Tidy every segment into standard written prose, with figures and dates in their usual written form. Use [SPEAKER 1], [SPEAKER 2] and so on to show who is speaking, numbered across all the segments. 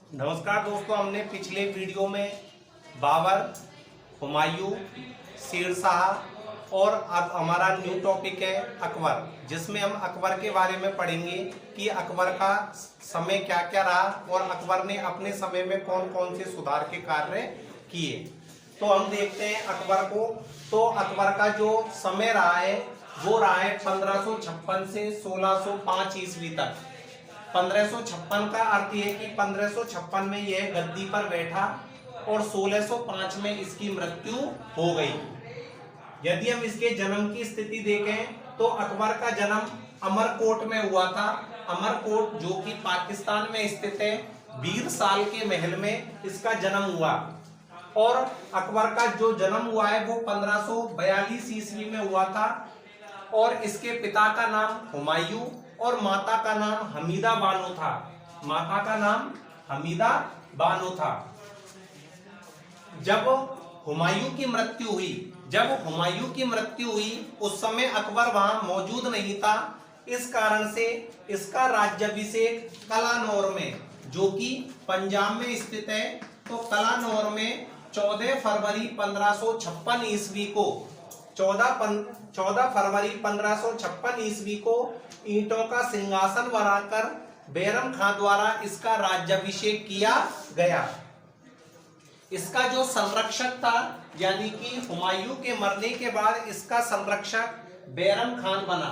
[SPEAKER 1] नमस्कार दोस्तों, हमने पिछले वीडियो में बाबर, हुमायूं, शेरशाह और अब हमारा न्यू टॉपिक है अकबर, जिसमें हम अकबर के बारे में पढ़ेंगे कि अकबर का समय क्या क्या रहा और अकबर ने अपने समय में कौन कौन से सुधार के कार्य किए। तो हम देखते हैं अकबर को। तो अकबर का जो समय रहा है वो रहा है 1556 से 1605 ईस्वी तक। 1556 का अर्थ यह कि 1556 में यह गद्दी पर बैठा और 1605 में इसकी मृत्यु हो गई। यदि हम इसके जन्म की स्थिति देखें तो अकबर का जन्म अमरकोट में हुआ था। अमरकोट जो कि पाकिस्तान में स्थित है, बीर साल के महल में इसका जन्म हुआ। और अकबर का जो जन्म हुआ है वो 1542 ईस्वी में हुआ था और इसके पिता का नाम हुमायूं और माता का नाम हमीदा बानो था। माता का नाम हमीदा बानो था। जब हुमायूं की मृत्यु हुई उस समय अकबर वहां मौजूद नहीं था। इस कारण से इसका राज्याभिषेक कलानौर में, जो कि पंजाब में स्थित है, तो कलानौर में 14 फरवरी 1556 ईस्वी को 14 फरवरी 1556 ईस्वी को ईंटों का सिंहासन बनाकर बैरम खां द्वारा इसका राज्याभिषेक किया गया। इसका जो संरक्षक था, यानी कि हुमायूं के मरने के बाद इसका संरक्षक बैरम खान बना।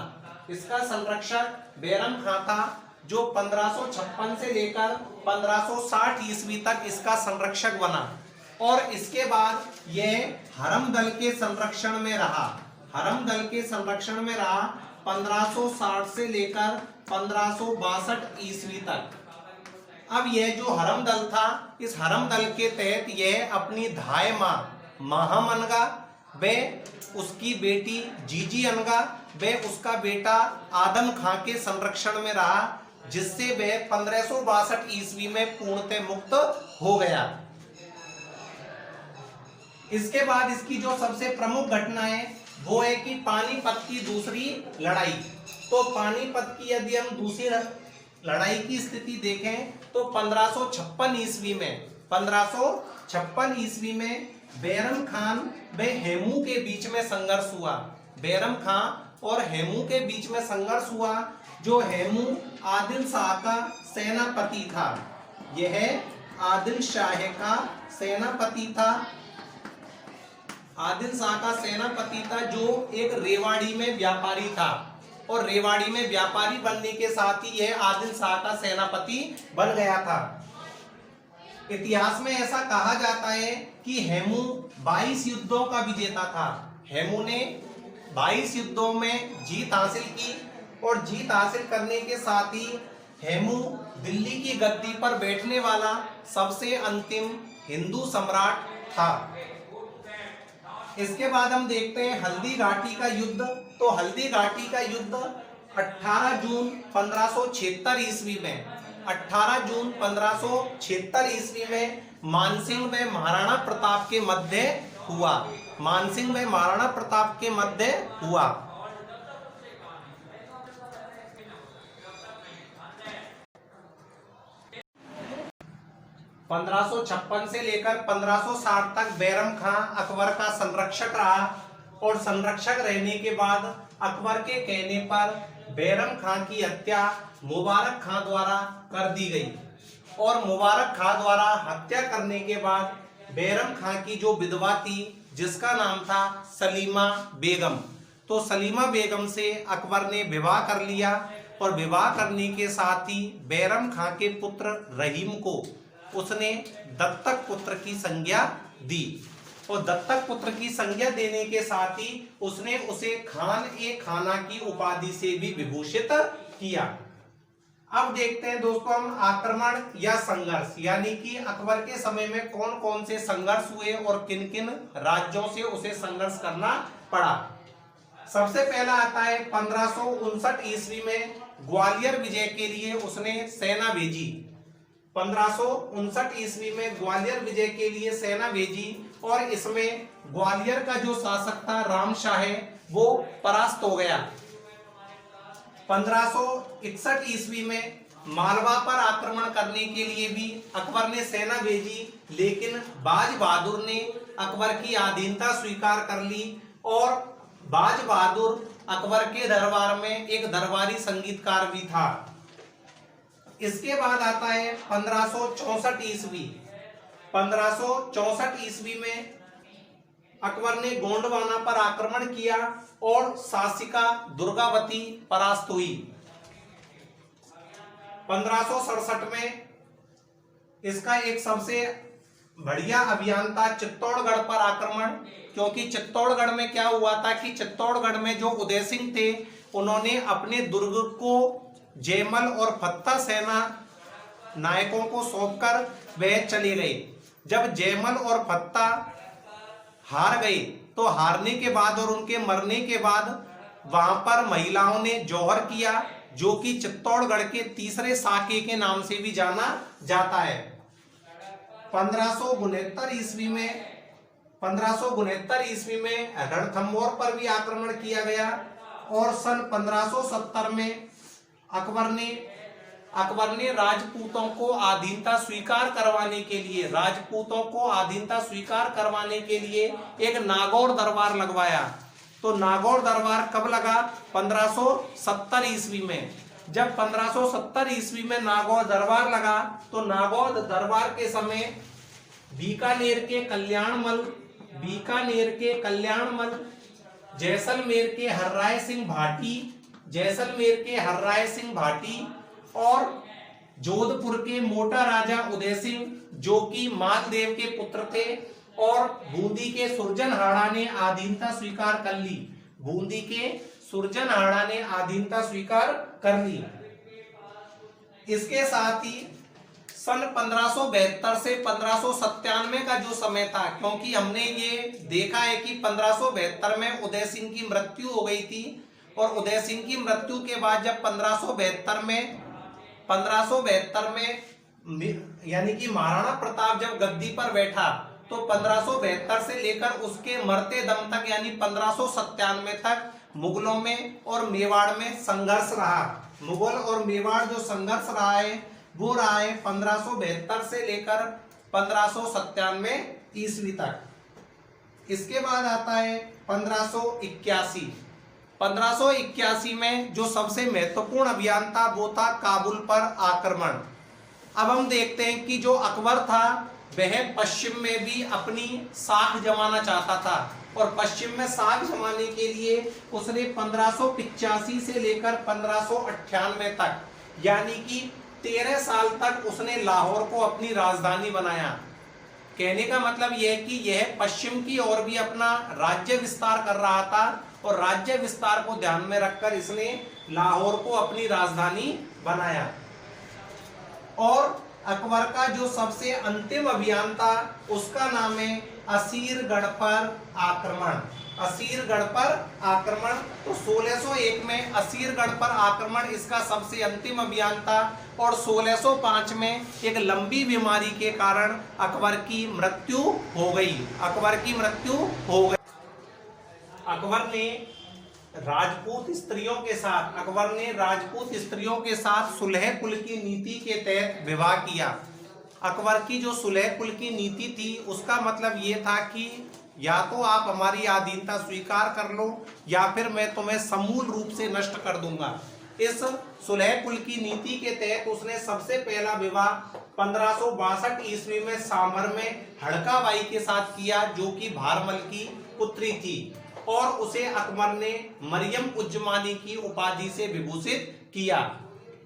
[SPEAKER 1] इसका संरक्षक बैरम खां था, जो 1556 से लेकर 1560 ईस्वी तक इसका संरक्षक बना। और इसके बाद यह हरम दल के संरक्षण में रहा। 1560 से लेकर 1562 ईस्वी तक। अब यह जो हरम दल था, इस हरम दल के तहत यह अपनी धाय मां महामनगा व उसकी बेटी जीजी अनगा व उसका बेटा आदम खां के संरक्षण में रहा, जिससे वह 1562 ईस्वी में पूर्णतः मुक्त हो गया। इसके बाद इसकी जो सबसे प्रमुख घटना है वो है कि पानीपत की दूसरी लड़ाई। तो पानीपत की यदि हम दूसरी लड़ाई की स्थिति देखें तो 1556 ईस्वी में बैरम खान व हेमू के बीच में संघर्ष हुआ। बैरम खान और हेमू के बीच में संघर्ष हुआ। जो हेमू आदिल शाह का सेनापति था, यह आदिल शाह का सेनापति था। आदिल शाह का सेनापति था, जो एक रेवाड़ी में व्यापारी था और रेवाड़ी में व्यापारी बनने के साथ ही यह आदिल शाह का सेनापति बन गया था। इतिहास में ऐसा कहा जाता है कि हेमू 22 युद्धों का विजेता था। हेमू ने 22 युद्धों में जीत हासिल की और जीत हासिल करने के साथ ही हेमू दिल्ली की गद्दी पर बैठने वाला सबसे अंतिम हिंदू सम्राट था। इसके बाद हम देखते हैं हल्दी घाटी का युद्ध। तो हल्दी घाटी का युद्ध 18 जून 1576 ईस्वी में 18 जून 1576 ईस्वी में मानसिंह व महाराणा प्रताप के मध्य हुआ। मानसिंह व महाराणा प्रताप के मध्य हुआ। (1556) से लेकर 1560 तक बैरम खां अकबर का संरक्षक रहा और संरक्षक रहने के बाद अकबर के कहने पर बैरम खां की हत्या मुबारक खां द्वारा कर दी गई। और मुबारक खां द्वारा हत्या करने के बाद बैरम खां की जो विधवा थी, जिसका नाम था सलीमा बेगम, तो सलीमा बेगम से अकबर ने विवाह कर लिया और विवाह करने के साथ ही बैरम खां के पुत्र रहीम को उसने दत्तक पुत्र की संज्ञा दी और दत्तक पुत्र की संज्ञा देने के साथ ही उसने उसे खान-ए-खाना की उपाधि से भी विभूषित किया। अब देखते हैं दोस्तों हम आक्रमण या संघर्ष, यानी कि अकबर के समय में कौन कौन से संघर्ष हुए और किन किन राज्यों से उसे संघर्ष करना पड़ा। सबसे पहला आता है 1559 ईस्वी में ग्वालियर विजय के लिए उसने सेना भेजी। 1559 ईस्वी में ग्वालियर विजय के लिए सेना भेजी और इसमें ग्वालियर का जो शासक था राम शाह वो परास्त हो गया। 1561 ईस्वी में मालवा पर आक्रमण करने के लिए भी अकबर ने सेना भेजी, लेकिन बाज बहादुर ने अकबर की अधीनता स्वीकार कर ली और बाज बहादुर अकबर के दरबार में एक दरबारी संगीतकार भी था। इसके बाद आता है 1564 ईस्वी। 1564 ईस्वी में अकबर ने गोंडवाना पर आक्रमण किया और शासिका दुर्गावती परास्त हुई। 1567 में इसका एक सबसे बढ़िया अभियान था चित्तौड़गढ़ पर आक्रमण, क्योंकि चित्तौड़गढ़ में क्या हुआ था कि चित्तौड़गढ़ में जो उदय सिंह थे उन्होंने अपने दुर्ग को जयमल और फत्ता सेना नायकों को सौंपकर वह चले गए। जब जयमल और फत्ता हार गए तो हारने के बाद और उनके मरने के बाद वहां पर महिलाओं ने जौहर किया, जो कि चित्तौड़गढ़ के तीसरे साके के नाम से भी जाना जाता है। 1569 ईस्वी में रणथंभौर पर भी आक्रमण किया गया और सन 1570 में अकबर ने राजपूतों को अधीनता स्वीकार करवाने के लिए एक नागौर दरबार लगवाया। तो नागौर दरबार कब लगा? 1570 ईस्वी में। जब 1570 ईस्वी में नागौर दरबार लगा तो नागौर दरबार के समय बीकानेर के कल्याणमल, जैसलमेर के हर्राय सिंह भाटी और जोधपुर के मोटा राजा उदय सिंह, जो कि मालदेव के पुत्र थे, और बूंदी के सुरजनहाड़ा ने अधीनता स्वीकार कर ली। इसके साथ ही सन 1572 से 1597 का जो समय था, क्योंकि हमने ये देखा है कि 1572 में उदय सिंह की मृत्यु हो गई थी और उदय सिंह की मृत्यु के बाद जब 1572 में यानी कि महाराणा प्रताप जब गद्दी पर बैठा तो 1572 से लेकर उसके मरते दम तक यानी 1597 तक मुगलों में और मेवाड़ में संघर्ष रहा। मुगल और मेवाड़ जो संघर्ष रहा है वो रहा है 1572 से लेकर 1597 ईस्वी तक। इसके बाद आता है 1581। 1581 में जो सबसे महत्वपूर्ण अभियान था वो था काबुल पर आक्रमण। अब हम देखते हैं कि जो अकबर था वह पश्चिम में भी अपनी साख जमाना चाहता था और पश्चिम में साख जमाने के लिए उसने 1585 से लेकर 1598 तक यानी कि 13 साल तक उसने लाहौर को अपनी राजधानी बनाया। कहने का मतलब यह है कि यह पश्चिम की ओर भी अपना राज्य विस्तार कर रहा था और राज्य विस्तार को ध्यान में रखकर इसने लाहौर को अपनी राजधानी बनाया। और अकबर का जो सबसे अंतिम अभियान था उसका नाम है असीरगढ़ पर आक्रमण। असीरगढ़ पर आक्रमण तो 1601 में असीरगढ़ पर आक्रमण इसका सबसे अंतिम अभियान था और 1605 में एक लंबी बीमारी के कारण अकबर की मृत्यु हो गई। अकबर ने राजपूत स्त्रियों के साथ सुलह कुल की नीति के तहत विवाह किया। अकबर की जो सुलह कुल की नीति थी उसका मतलब ये था कि या तो आप हमारी अधीनता स्वीकार कर लो या फिर मैं तुम्हें समूल रूप से नष्ट कर दूंगा। इस सुलह कुल की नीति के तहत उसने सबसे पहला विवाह 1562 ईस्वी में सांभर में हड़काबाई के साथ किया, जो कि भारमल की पुत्री थी और उसे अकबर ने मरियम उज्जमानी की उपाधि से विभूषित किया।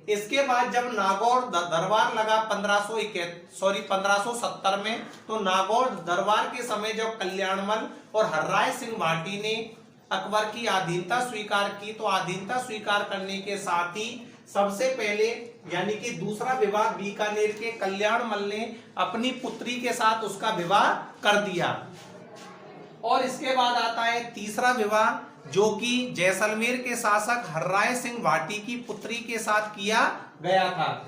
[SPEAKER 1] इसके बाद जब नागौर दरबार लगा 1570 में, तो नागौर दरबार के समय जब कल्याणमल और हर्राय सिंह भाटी ने अकबर की अधीनता स्वीकार की, तो अधीनता स्वीकार करने के साथ ही सबसे पहले यानी कि दूसरा विवाह बीकानेर के कल्याणमल ने अपनी पुत्री के साथ उसका विवाह कर दिया। और इसके बाद आता है तीसरा विवाह, जो कि जैसलमेर के शासक हर्राय सिंह भाटी की पुत्री के साथ किया गया था।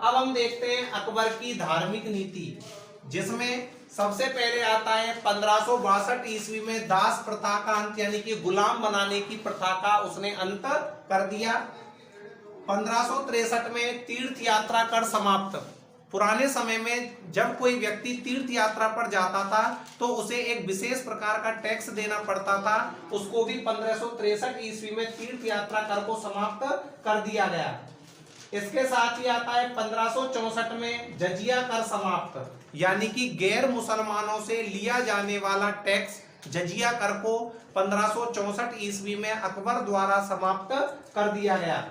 [SPEAKER 1] अब हम देखते हैं अकबर की धार्मिक नीति, जिसमें सबसे पहले आता है 1562 ईस्वी में दास प्रथा का अंत यानी कि गुलाम बनाने की प्रथा का उसने अंत कर दिया। 1563 में तीर्थ यात्रा कर समाप्त। पुराने समय में जब कोई व्यक्ति तीर्थ यात्रा पर जाता था तो उसे एक विशेष प्रकार का टैक्स देना पड़ता था, उसको भी 1563 ईस्वी में तीर्थ यात्रा कर को समाप्त कर दिया गया। इसके साथ ही आता है 1564 में जजिया कर समाप्त, यानी कि गैर मुसलमानों से लिया जाने वाला टैक्स जजिया कर को 1564 ईस्वी में अकबर द्वारा समाप्त कर दिया गया।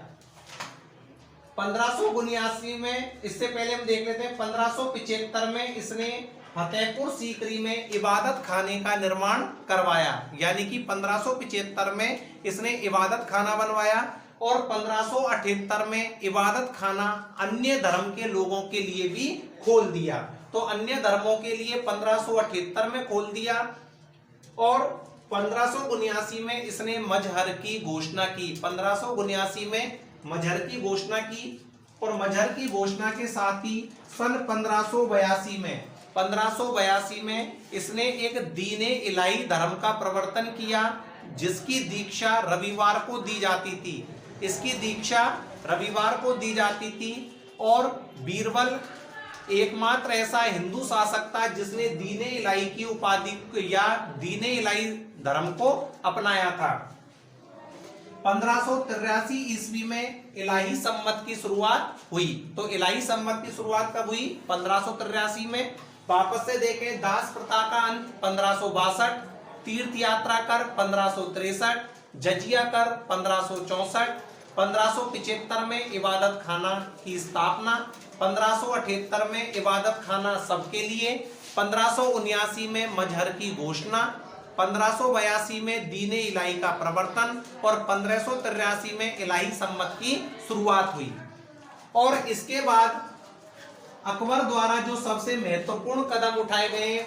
[SPEAKER 1] 1579 में, इससे पहले हम देख लेते हैं, 1575 में इसने फतेहपुर सीकरी में इबादत खाने का निर्माण करवाया, यानी कि 1575 में इसने इबादत खाना बनवाया और 1578 में इबादत खाना अन्य धर्म के लोगों के लिए भी खोल दिया। तो अन्य धर्मों के लिए 1578 में खोल दिया और 1579 में इसने मजहर की घोषणा की। 1579 में मजहर की घोषणा की और मजहर की घोषणा के साथ ही सन 1582 में इसने एक दीने इलाही धर्म का प्रवर्तन किया, जिसकी दीक्षा रविवार को दी जाती थी। इसकी दीक्षा रविवार को दी जाती थी और बीरबल एकमात्र ऐसा हिंदू शासक था जिसने दीने इलाही की उपाधि या दीने इलाही धर्म को अपनाया था। 1583 ईस्वी में इलाही सम्मत की शुरुआत हुई। तो इलाही सम्मत की शुरुआत कब हुई? 1583 में। वापस से देखें, दास प्रथा का अंत 1562, तीर्थ यात्रा कर 1563, जजिया कर 1564, 1575 में इबादत खाना की स्थापना, 1578 में इबादत खाना सबके लिए, 1579 में मजहर की घोषणा, 1582 में दीने इलाही का प्रवर्तन और 1583 में इलाही सम्मत की शुरुआत हुई। और इसके बाद अकबर द्वारा जो सबसे महत्वपूर्ण कदम उठाए गए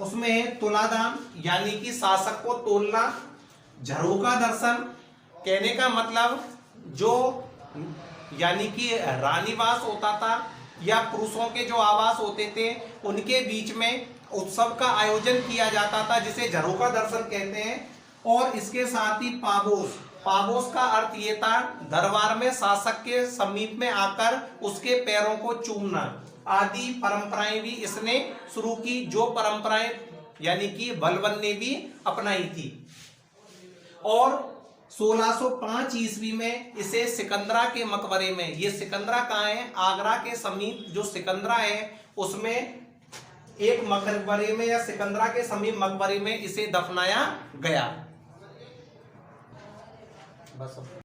[SPEAKER 1] उसमें तुलादान, यानी कि शासक को तोलना, झरोका दर्शन, कहने का मतलब जो यानी कि रानीवास होता था या पुरुषों के जो आवास होते थे उनके बीच में उत्सव का आयोजन किया जाता था, जिसे झरोका दर्शन कहते हैं। और इसके साथ ही पाबोस का अर्थ ये था दरबार में शासक के समीप में आकर उसके पैरों को चूमना आदि परंपराएं भी इसने शुरू की, जो परंपराएं यानी कि बलबन ने भी अपनाई थी। और 1605 ईस्वी में इसे सिकंदरा के मकबरे में, ये सिकंदरा कहाँ है? आगरा के समीप जो सिकंदरा है उसमें एक मकबरे में या सिकंदरा के समीप मकबरे में इसे दफनाया गया। बस।